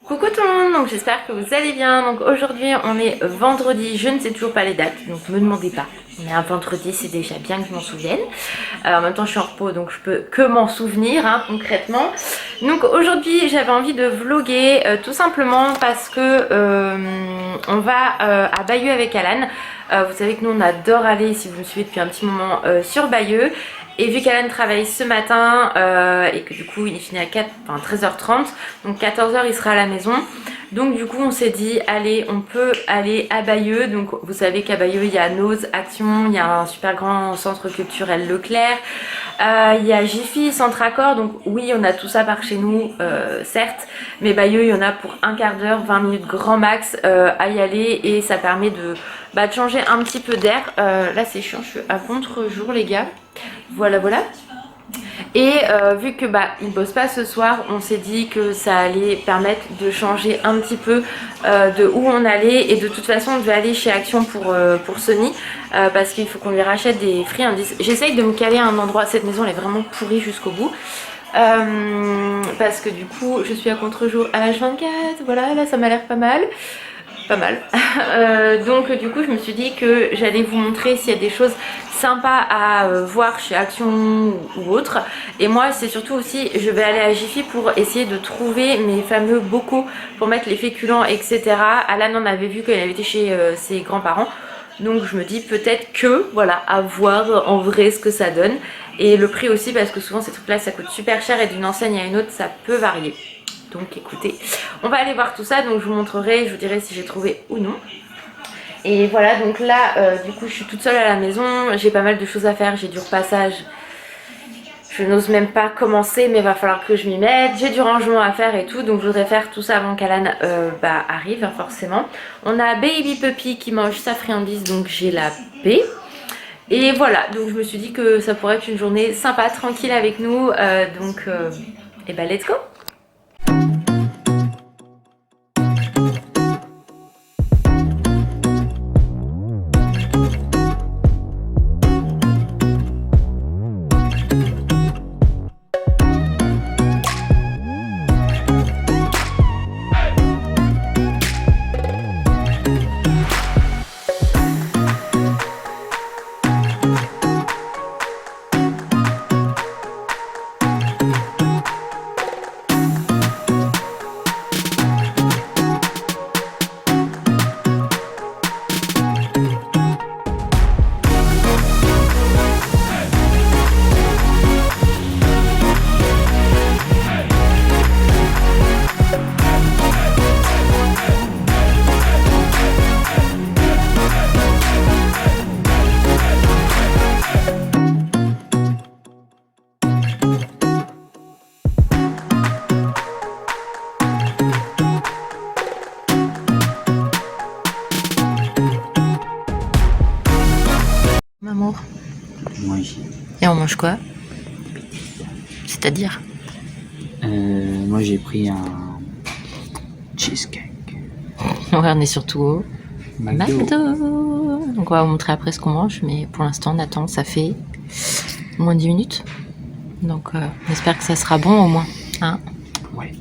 Coucou tout le monde, donc j'espère que vous allez bien. Donc aujourd'hui on est vendredi, je ne sais toujours pas les dates, donc me demandez pas. On est un vendredi, c'est déjà bien que je m'en souvienne. En même temps je suis en repos donc je peux que m'en souvenir concrètement. Donc aujourd'hui j'avais envie de vlogger tout simplement parce que on va à Bayeux avec Alan. Vous savez que nous on adore aller, si vous me suivez depuis un petit moment, sur Bayeux. Et vu qu'Alan travaille ce matin et que du coup il finit à 13h30, donc 14h il sera à la maison. Donc du coup on s'est dit allez, on peut aller à Bayeux. Donc vous savez qu'à Bayeux il y a Nose, Action, il y a un super grand centre culturel Leclerc, il y a Jiffy, Centre Accord. Donc oui on a tout ça par chez nous certes, mais Bayeux il y en a pour un quart d'heure, 20 minutes grand max à y aller. Et ça permet de changer un petit peu d'air. Là c'est chiant, je suis à contre-jour les gars. Voilà. Et vu que il bosse pas ce soir, on s'est dit que ça allait permettre de changer un petit peu de où on allait. Et de toute façon on devait aller chez Action pour Sony parce qu'il faut qu'on lui rachète des friandises. J'essaye de me caler à un endroit, cette maison elle est vraiment pourrie jusqu'au bout. Parce que du coup je suis à contre-jour à H24, voilà, là ça m'a l'air pas mal. Donc du coup je me suis dit que j'allais vous montrer s'il y a des choses sympas à voir chez Action ou autre. Et moi c'est surtout aussi, je vais aller à Jiffy pour essayer de trouver mes fameux bocaux pour mettre les féculents, etc. Alan en avait vu quand il avait été chez ses grands-parents. Donc je me dis peut-être que, voilà, à voir en vrai ce que ça donne. Et le prix aussi, parce que souvent ces trucs là ça coûte super cher et d'une enseigne à une autre ça peut varier. Donc écoutez, on va aller voir tout ça, donc je vous montrerai, je vous dirai si j'ai trouvé ou non. Et voilà, donc là, du coup, je suis toute seule à la maison, j'ai pas mal de choses à faire, j'ai du repassage. Je n'ose même pas commencer, mais il va falloir que je m'y mette. J'ai du rangement à faire et tout, donc je voudrais faire tout ça avant qu'Alan arrive, forcément. On a Baby Puppy qui mange sa friandise, donc j'ai la paix. Et voilà, donc je me suis dit que ça pourrait être une journée sympa, tranquille avec nous. Et let's go! Maman. Manger. Et on mange quoi? C'est-à-dire? Moi j'ai pris un cheesecake. Ouais, on est surtout au McDo. McDo. Donc on va vous montrer après ce qu'on mange, mais pour l'instant on attend, ça fait moins de 10 minutes. Donc on espère que ça sera bon au moins. Hein? Ouais.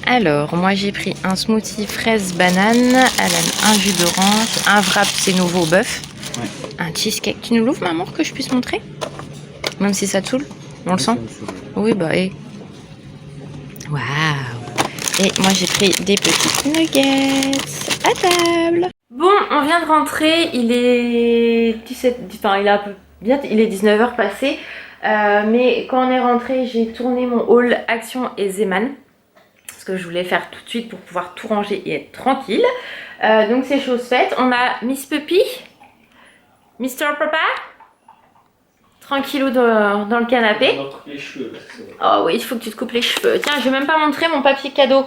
Alors, moi j'ai pris un smoothie fraise banane, Alan un jus d'orange, un wrap c'est nouveau au bœuf, Ouais. un cheesecake. Tu nous l'ouvres maman que je puisse montrer? Même si ça te saoule, on le sent? Oui Waouh! Et moi j'ai pris des petites nuggets à table. Bon, on vient de rentrer, il est 17, enfin il est un peu bien, il est 19h passé. Mais quand on est rentré, j'ai tourné mon haul Action et Zeman. Parce que je voulais faire tout de suite pour pouvoir tout ranger et être tranquille. Donc c'est chose faite. On a Miss Puppy, Mr. Papa, tranquillou dans le canapé. On va couper les cheveux là, c'est vrai. Oh oui, il faut que tu te coupes les cheveux. Tiens, je vais même pas montrer mon papier cadeau.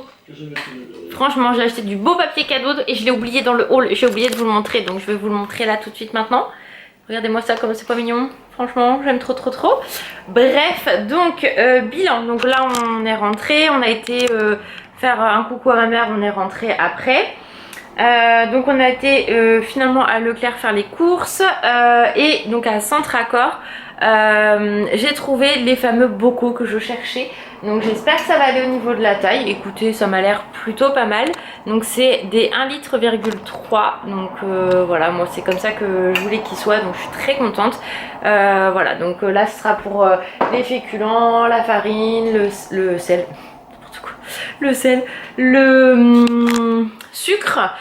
Franchement, j'ai acheté du beau papier cadeau et je l'ai oublié dans le haul. J'ai oublié de vous le montrer, donc je vais vous le montrer là tout de suite maintenant. Regardez-moi ça comme c'est pas mignon. Franchement, j'aime trop. Bref, donc bilan. Donc là, on est rentré. On a été faire un coucou à ma mère. On est rentré après. Donc on a été finalement à Leclerc faire les courses et donc à Centre Accord J'ai trouvé les fameux bocaux que je cherchais. Donc j'espère que ça va aller au niveau de la taille. Écoutez, ça m'a l'air plutôt pas mal. Donc c'est des 1,3 litre. Donc voilà, moi c'est comme ça que je voulais qu'ils soient. Donc je suis très contente. Voilà, donc là ce sera pour les féculents, la farine, le sel. N'importe quoi. Le sel, le sucre.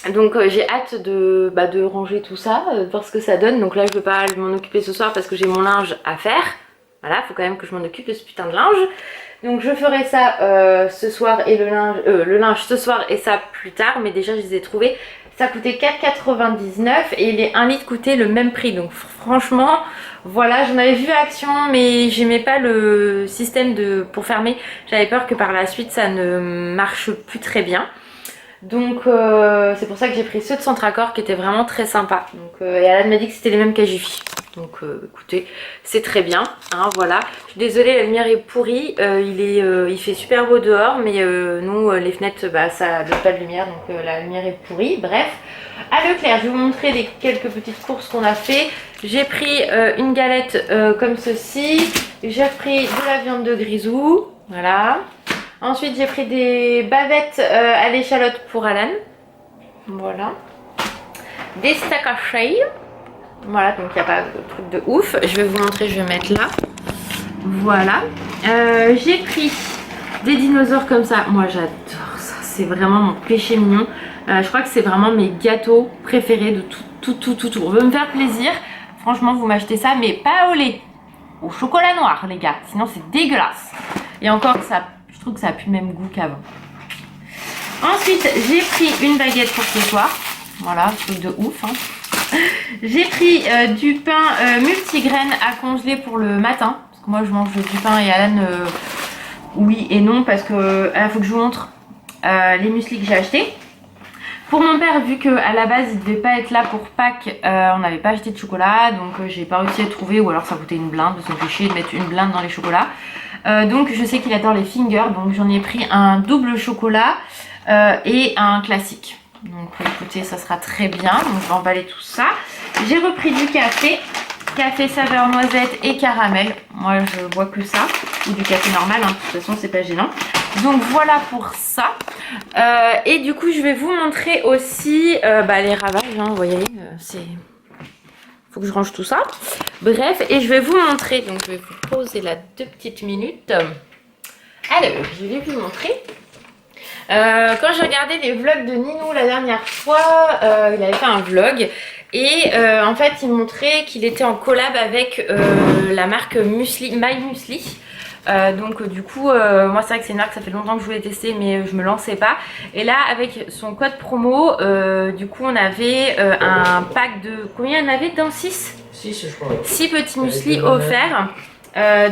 Donc j'ai hâte de ranger tout ça, voir ce que ça donne. Donc là je ne peux pas m'en occuper ce soir parce que j'ai mon linge à faire. Voilà, il faut quand même que je m'en occupe de ce putain de linge. Donc je ferai ça ce soir et le linge ce soir et ça plus tard. Mais déjà je les ai trouvés. Ça coûtait 4,99 et les 1 litre coûtaient le même prix. Donc franchement, voilà, j'en avais vu Action mais j'aimais pas le système pour fermer. J'avais peur que par la suite ça ne marche plus très bien. Donc c'est pour ça que j'ai pris ceux de Centracor qui étaient vraiment très sympas. Donc, et Alan m'a dit que c'était les mêmes qu'Agifi. Donc écoutez, c'est très bien, hein, voilà. Je suis désolée, la lumière est pourrie, il fait super beau dehors, mais nous les fenêtres, ça donne pas de lumière, donc la lumière est pourrie. Bref, à Leclerc, je vais vous montrer quelques petites courses qu'on a fait. J'ai pris une galette comme ceci, j'ai pris de la viande de grisou, voilà. Ensuite, j'ai pris des bavettes à l'échalote pour Alan. Voilà. Des steaks hachés. Voilà, donc il n'y a pas de truc de ouf. Je vais vous montrer, je vais mettre là. Voilà. J'ai pris des dinosaures comme ça. Moi, j'adore ça. C'est vraiment mon péché mignon. Je crois que c'est vraiment mes gâteaux préférés de tout. On veut me faire plaisir. Franchement, vous m'achetez ça, mais pas au lait. Au chocolat noir, les gars. Sinon, c'est dégueulasse. Et encore, ça... Je trouve que ça a plus le même goût qu'avant. Ensuite, j'ai pris une baguette pour ce soir. Voilà, truc de ouf. Hein. J'ai pris du pain multigraines à congeler pour le matin. Parce que moi, je mange du pain et Alan, oui et non. Parce que il faut que je vous montre les mueslis que j'ai achetés. Pour mon père, vu qu'à la base, il ne devait pas être là pour Pâques, on n'avait pas acheté de chocolat. Donc, j'ai pas réussi à trouver. Ou alors, ça coûtait une blinde. Ça me fait chier de mettre une blinde dans les chocolats. Donc je sais qu'il adore les fingers, donc j'en ai pris un double chocolat et un classique. Donc écoutez, ça sera très bien. Donc je vais emballer tout ça. J'ai repris du café saveur noisette et caramel. Moi je vois que ça, ou du café normal, hein. De toute façon c'est pas gênant. Donc voilà pour ça. Et du coup je vais vous montrer aussi les ravages, hein, vous voyez, c'est... Faut que je range tout ça. Bref, et je vais vous montrer. Donc, je vais vous poser là 2 petites minutes. Alors, je vais vous montrer. Quand j'ai regardé les vlogs de Ninou la dernière fois, il avait fait un vlog. Et en fait, il montrait qu'il était en collab avec la marque Muesli, My Muesli. Donc du coup moi c'est vrai que c'est une marque, ça fait longtemps que je voulais tester mais je me lançais pas. Et là avec son code promo du coup on avait un pack de... Combien il y en avait dans 6 je crois. 6 petits muesli offerts.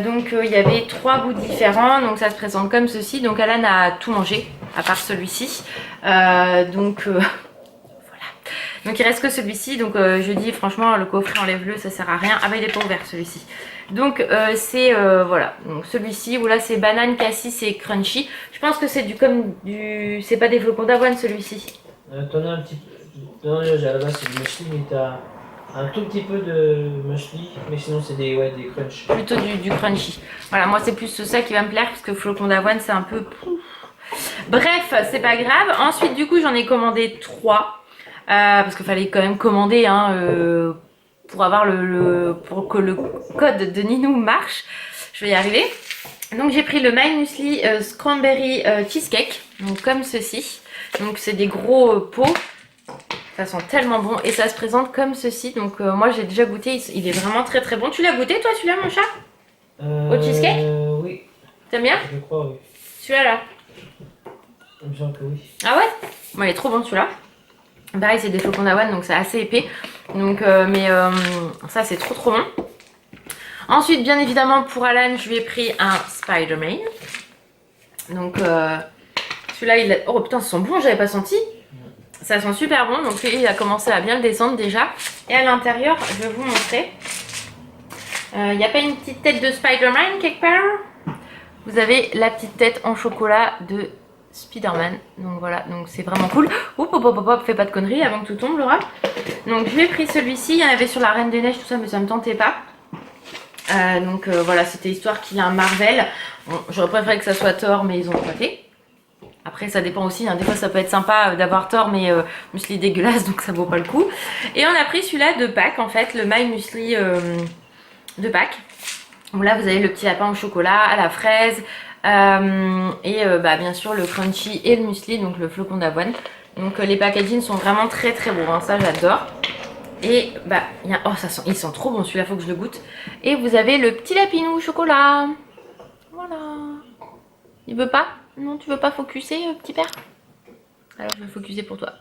Donc il y avait 3 goûts différents. Donc ça se présente comme ceci. Donc Alan a tout mangé à part celui-ci. Donc voilà. Donc il reste que celui-ci. Donc je dis franchement le coffret enlève-le, ça sert à rien. Ah bah il est pas ouvert celui-ci. Donc c'est voilà, donc celui-ci où là c'est banane, cassis et crunchy. Je pense que c'est c'est pas des flocons d'avoine celui-ci. T'en as un petit peu. Non, à la base c'est du muesli, mais t'as un tout petit peu de muesli, mais sinon c'est des crunch. Plutôt du crunchy. Voilà, moi c'est plus ça qui va me plaire parce que flocons d'avoine c'est un peu... Bref, c'est pas grave. Ensuite du coup j'en ai commandé 3. Parce qu'il fallait quand même commander hein, pour avoir pour que le code de Ninou marche. Je vais y arriver. Donc j'ai pris le My Muesli Cranberry Cheesecake, donc comme ceci. Donc c'est des gros pots. Ça sent tellement bon et ça se présente comme ceci. Donc moi j'ai déjà goûté, il est vraiment très très bon. Tu l'as goûté toi celui-là mon chat? Au cheesecake? Oui. T'aimes bien? Je crois oui. Celui-là là? Il me semble que oui. Ah ouais? Bon, il est trop bon celui-là. Pareil c'est des flocons d'avoine donc c'est assez épais. Donc ça c'est trop trop bon. Ensuite bien évidemment pour Alan je lui ai pris un Spider-Man. Donc celui-là il a... Oh putain ça sent bon, j'avais pas senti. Ça sent super bon donc lui il a commencé à bien le descendre déjà. Et à l'intérieur je vais vous montrer. Il n'y a pas une petite tête de Spider-Man quelque part? Vous avez la petite tête en chocolat de Spider-Man. Donc voilà, donc c'est vraiment cool. Hop, hop, hop, hop, fais pas de conneries avant que tout tombe Laura. Donc j'ai pris celui-ci, il y en avait sur la Reine des Neiges, tout ça, mais ça me tentait pas. Voilà, c'était histoire qu'il y ait un Marvel. Bon, j'aurais préféré que ça soit Thor, mais ils ont pas fait. Après ça dépend aussi, hein. Des fois ça peut être sympa d'avoir Thor, mais muesli dégueulasse, donc ça vaut pas le coup. Et on a pris celui-là de Pâques en fait, le My Muesli de Pâques. Donc là vous avez le petit lapin au chocolat, à la fraise, bien sûr le crunchy et le muesli, donc le flocon d'avoine. Donc les packaging sont vraiment très très bons, hein. Ça j'adore. Et oh ça sent, ils sont trop bons, celui-là faut que je le goûte. Et vous avez le petit lapinou au chocolat. Voilà. Il veut pas? Non, tu veux pas focuser, petit père? Alors je vais focuser pour toi.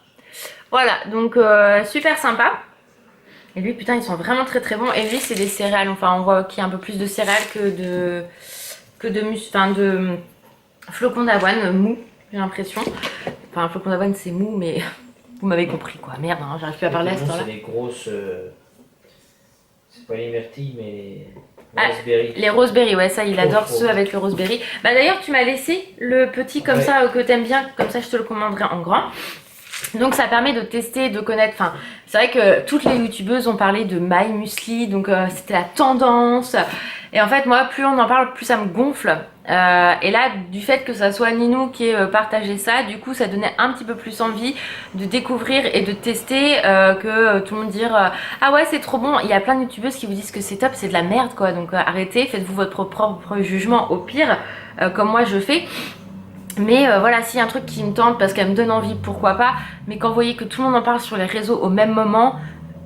Voilà, donc super sympa. Et lui, putain, ils sont vraiment très très bons. Et lui, c'est des céréales. Enfin, on voit qu'il y a un peu plus de céréales que de flocons d'avoine mou, j'ai l'impression. Enfin, flocon d'avoine, c'est mou, mais vous m'avez compris, quoi. Merde, hein, j'arrive plus à parler à ce temps-là. C'est des grosses... c'est pas les myrtilles, mais... Raspberry. Les raspberry, ouais, ça, il adore ceux avec le raspberry. Bah d'ailleurs, tu m'as laissé le petit comme ça que t'aimes bien, comme ça je te le commanderai en grand. Donc ça permet de tester, de connaître, enfin c'est vrai que toutes les youtubeuses ont parlé de My Muesli, donc c'était la tendance. Et en fait moi plus on en parle plus ça me gonfle. Et là du fait que ça soit Ninou qui ait partagé ça, du coup ça donnait un petit peu plus envie de découvrir et de tester que tout le monde dire ah ouais c'est trop bon. Il y a plein de youtubeuses qui vous disent que c'est top, c'est de la merde quoi, donc arrêtez, faites-vous votre propre jugement au pire comme moi je fais. Mais voilà, s'il y a un truc qui me tente parce qu'elle me donne envie, pourquoi pas. Mais quand vous voyez que tout le monde en parle sur les réseaux au même moment,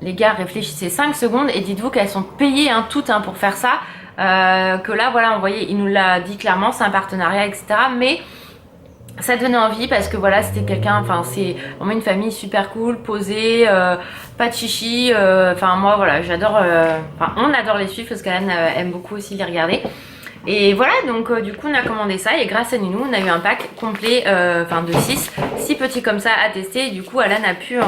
les gars, réfléchissez 5 secondes et dites-vous qu'elles sont payées toutes pour faire ça. Que là, voilà, vous voyez, il nous l'a dit clairement, c'est un partenariat, etc. Mais ça donnait envie parce que voilà, c'était quelqu'un, enfin c'est vraiment une famille super cool, posée, pas de chichi. Enfin moi, voilà, j'adore, on adore les suivre parce qu'Anne aime beaucoup aussi les regarder. Et voilà, donc du coup on a commandé ça et grâce à Ninou on a eu un pack complet, de 6 petits comme ça à tester. Et du coup Alan a pu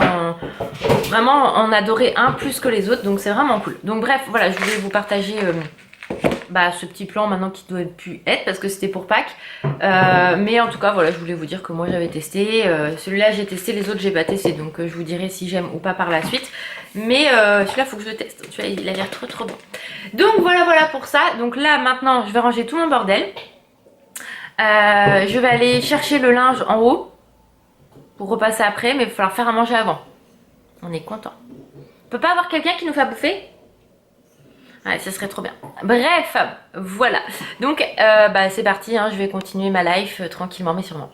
vraiment en adorer un plus que les autres, donc c'est vraiment cool. Donc bref, voilà, je voulais vous partager ce petit plan maintenant qui doit plus être parce que c'était pour Pâques. Mais en tout cas voilà, je voulais vous dire que moi j'avais testé. Celui-là j'ai testé, les autres j'ai pas testé, donc je vous dirai si j'aime ou pas par la suite. Mais celui-là faut que je le teste, tu vois, il a l'air trop trop bon. Donc voilà pour ça. Donc là maintenant je vais ranger tout mon bordel. Je vais aller chercher le linge en haut pour repasser après, mais il va falloir faire à manger avant. On est content. On peut pas avoir quelqu'un qui nous fait bouffer? Ouais, ça serait trop bien. Bref, voilà. Donc, c'est parti, hein, je vais continuer ma life tranquillement mais sûrement.